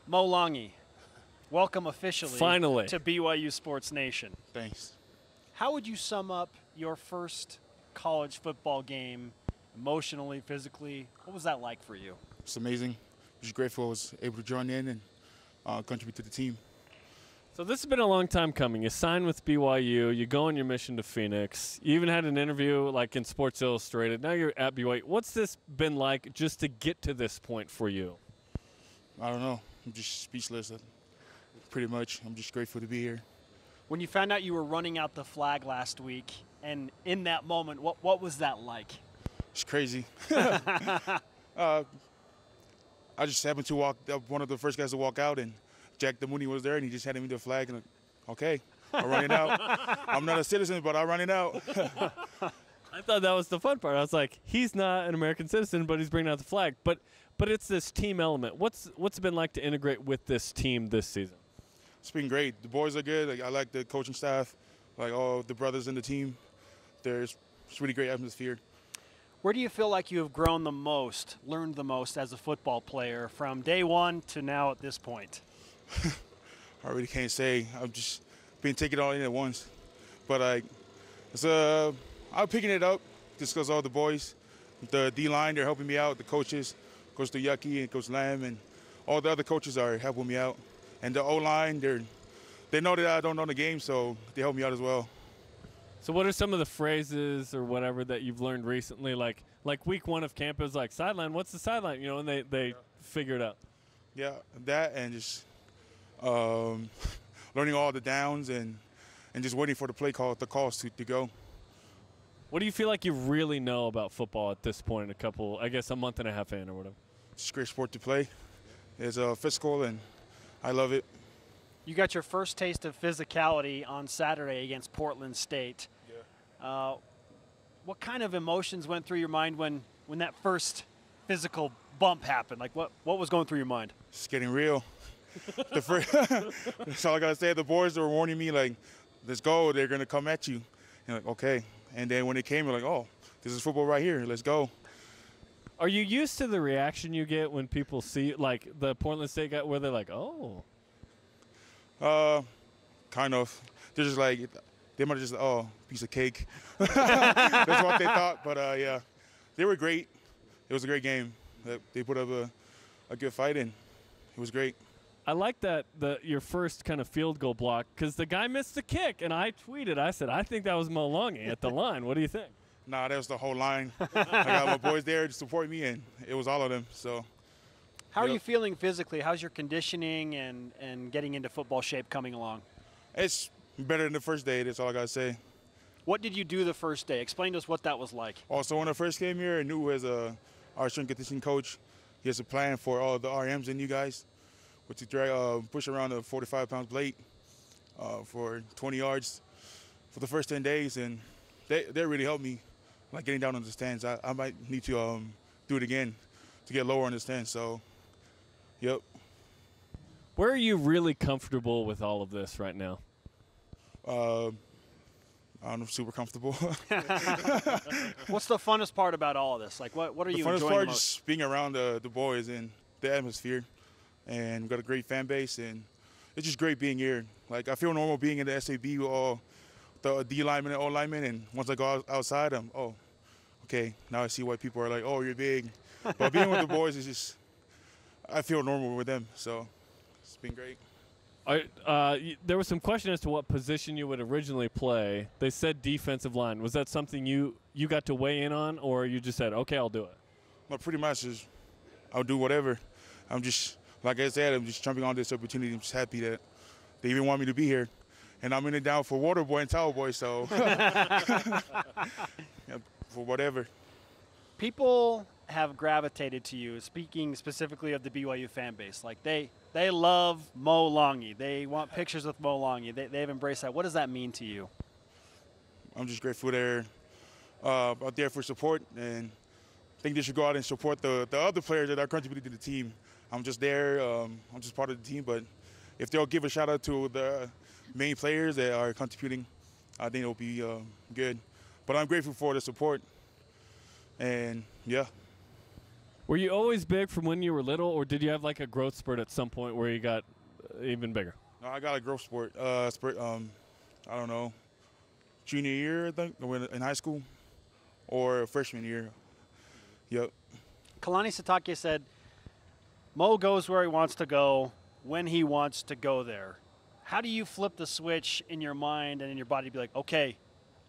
Mo Langi, welcome officially Finally to BYU Sports Nation. Thanks. How would you sum up your first college football game emotionally, physically? What was that like for you? It's amazing. I'm just grateful I was able to join in and contribute to the team. So this has been a long time coming. You signed with BYU. You go on your mission to Phoenix. You even had an interview like in Sports Illustrated. Now you're at BYU. What's this been like just to get to this point for you? I don't know. I'm just speechless. Pretty much. I'm just grateful to be here. When you found out you were running out the flag last week, and in that moment, what was that like? It's crazy. I just happened to walk up, one of the first guys to walk out, and Jack the Mooney was there, and he just handed me the flag, and okay, I'll run it out. I'm not a citizen, but I'll run it out. I thought that was the fun part. I was like, he's not an American citizen, but he's bringing out the flag. But it's this team element. What's it been like to integrate with this team this season? It's been great. The boys are good. Like, I like the coaching staff, like all the brothers in the team. It's really great atmosphere. Where do you feel like you have grown the most, learned the most as a football player from day one to now at this point? I really can't say. I've just been taking it all in at once. But I'm picking it up just because all the boys, the D-line, they're helping me out, the coaches, Coach Yucky and Coach Lamb, and all the other coaches are helping me out. And the O-line, they know that I don't know the game, so they help me out as well. So what are some of the phrases or whatever that you've learned recently? Like week one of camp, it was like, sideline, what's the sideline? You know, and they figure it out. Yeah, that and just learning all the downs and just waiting for the calls to go. What do you feel like you really know about football at this point, a month and a half in or whatever? It's a great sport to play. It's physical, and I love it. You got your first taste of physicality on Saturday against Portland State. Yeah. What kind of emotions went through your mind when that first physical bump happened? Like what was going through your mind? It's getting real. That's all I gotta say. The boys were warning me, like, let's go, they're gonna come at you. And like, okay. And then when they came, we're like, oh, this is football right here, let's go. Are you used to the reaction you get when people see, like the Portland State guy, where they're like, oh? Kind of. They're just like, they might have just, oh, piece of cake. That's what they thought. But yeah, they were great. It was a great game. They put up a good fight, and it was great. I like that your first kind of field goal block, because the guy missed the kick, and I tweeted, I said, I think that was Mo Langi at the line. What do you think? Nah, that was the whole line. I got my boys there to support me, and it was all of them. So. How are you feeling physically? How's your conditioning and getting into football shape coming along? It's better than the first day. That's all I got to say. What did you do the first day? Explain to us what that was like. Also, when I first came here, I knew as our strength conditioning coach, he has a plan for all the RMs and you guys, which to push around a 45-pound plate for 20 yards for the first 10 days. And they really helped me, like getting down on the stands. I might need to do it again to get lower on the stands. So. Yep. Where are you really comfortable with all of this right now? I'm super comfortable. What's the funnest part about all of this? Like, what are you enjoying the most? The funnest part is just being around the boys and the atmosphere. And we've got a great fan base, and it's just great being here. Like, I feel normal being in the SAB with all the D linemen and O linemen, and once I go outside, oh, okay, now I see why people are like, oh, you're big. But being with the boys is just, I feel normal with them, so it's been great. There was some question as to what position you would originally play. They said defensive line. Was that something you got to weigh in on, or you just said, okay, I'll do it? Well, pretty much I'll do whatever. I'm just, like I said, I'm just jumping on this opportunity. I'm just happy that they even want me to be here. And I'm in it down for water boy and towel boy, so yeah, for whatever. People have gravitated to you, speaking specifically of the BYU fan base. Like they love Mo Langi. They want pictures with Mo Langi. They've embraced that. What does that mean to you? I'm just grateful they're out there for support, and I think they should go out and support the other players that are contributing to the team. I'm just there. I'm just part of the team, but if they'll give a shout out to the main players that are contributing, I think it'll be good. But I'm grateful for the support, and yeah. Were you always big from when you were little, or did you have like a growth spurt at some point where you got even bigger? No, I got a growth spurt. I don't know, junior year, I think, in high school, or freshman year. Yep. Kalani Sitake said, Mo goes where he wants to go when he wants to go there. How do you flip the switch in your mind and in your body to be like, okay,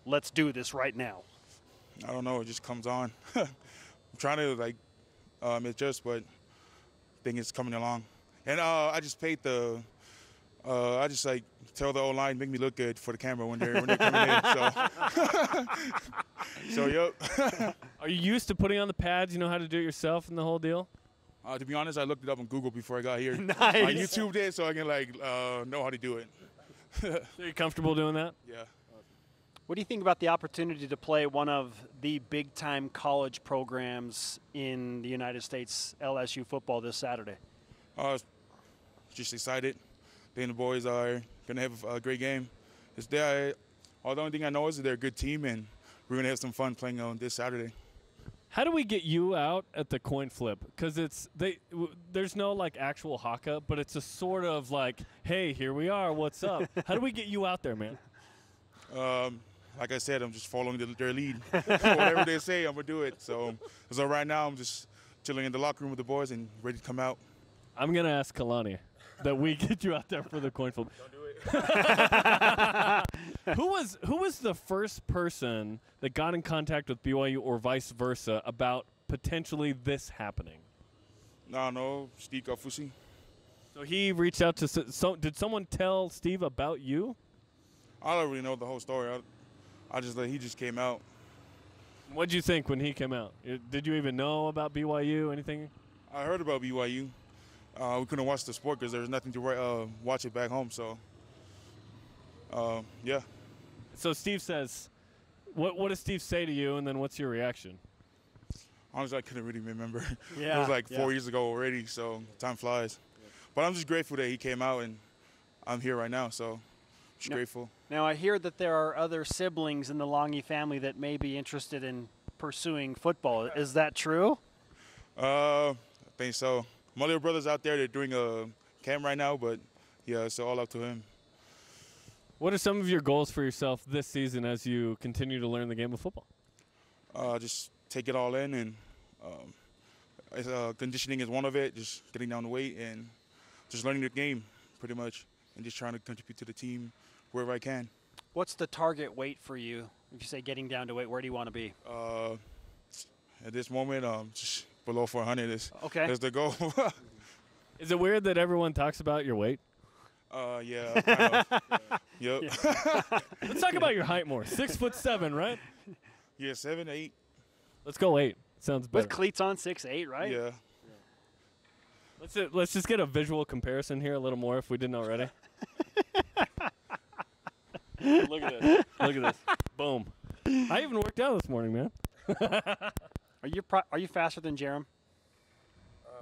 let's do this right now? I don't know. It just comes on. I'm trying to, like, adjust, but I think it's coming along. And I just paid the I just, like, tell the O-line, make me look good for the camera when they're coming in. So yep. Are you used to putting on the pads? You know how to do it yourself and the whole deal? To be honest, I looked it up on Google before I got here. Nice. I YouTubed it so I can, like, know how to do it. So you're comfortable doing that? Yeah. What do you think about the opportunity to play one of the big-time college programs in the United States, LSU football, this Saturday? Just excited. I think the boys are going to have a great game. The only thing I know is that they're a good team, and we're going to have some fun playing on this Saturday. How do we get you out at the coin flip? Because there's no like actual haka, but it's a sort of like, hey, here we are, what's up? How do we get you out there, man? Like I said, I'm just following their lead. Whatever they say, I'm going to do it. So right now, I'm just chilling in the locker room with the boys and ready to come out. I'm going to ask Kalani that we get you out there for the coin flip. Don't do it. Who was the first person that got in contact with BYU or vice versa about potentially this happening? No, Steve Gafusi. So he reached out to did someone tell Steve about you? I don't really know the whole story. He just came out. What did you think when he came out? Did you even know about BYU, anything? I heard about BYU. We couldn't watch the sport because there was nothing to watch it back home. So, yeah. So Steve says, what does Steve say to you, and then what's your reaction? Honestly, I couldn't really remember. Yeah, it was like 4 years ago already, so time flies. Yeah. But I'm just grateful that he came out, and I'm here right now, so just grateful. Now, I hear that there are other siblings in the Langi family that may be interested in pursuing football. Is that true? I think so. My little brother's out there. They're doing a camp right now, but, yeah, it's all up to him. What are some of your goals for yourself this season as you continue to learn the game of football? Just take it all in, and conditioning is one of it, just getting down the weight and just learning the game pretty much, and just trying to contribute to the team wherever I can. What's the target weight for you? If you say getting down to weight, where do you want to be? At this moment, just below 400 is the goal. Is it weird that everyone talks about your weight? Yeah, kind of. Yep. Yeah. Let's talk about your height more. 6'7", right? Yeah, 7, 8. Let's go 8. Sounds better. With cleats on, 6'8", right? Yeah. Let's just get a visual comparison here a little more if we didn't already. Look at this. Look at this. Boom. I even worked out this morning, man. Are you faster than Jarom?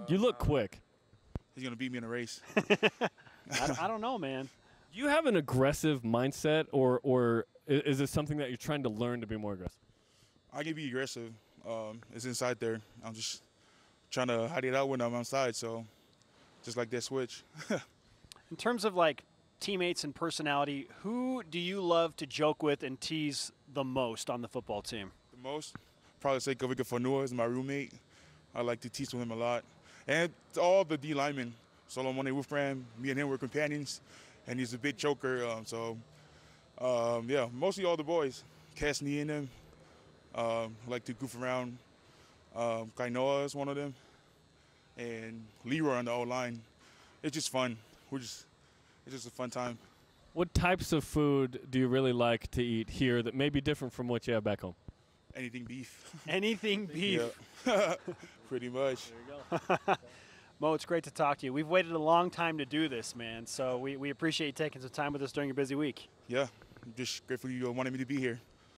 You look quick. He's gonna beat me in a race. I don't know, man. Do you have an aggressive mindset, or is it something that you're trying to learn to be more aggressive? I can be aggressive. It's inside there. I'm just trying to hide it out when I'm outside. So, just like that switch. In terms of like teammates and personality, who do you love to joke with and tease the most on the football team? The most? Probably say Kavika Fanua is my roommate. I like to tease with him a lot. And all the D linemen. Solomon Wolfram, me and him were companions, and he's a big choker. Yeah, mostly all the boys. Cassidy and them like to goof around. Kainoa is one of them, and Leroy on the O-line. It's just fun. It's just a fun time. What types of food do you really like to eat here that may be different from what you have back home? Anything beef. Anything beef. Yeah. Pretty much. There you go. Mo, it's great to talk to you. We've waited a long time to do this, man, so we appreciate you taking some time with us during your busy week. Yeah, I'm just grateful you wanted me to be here.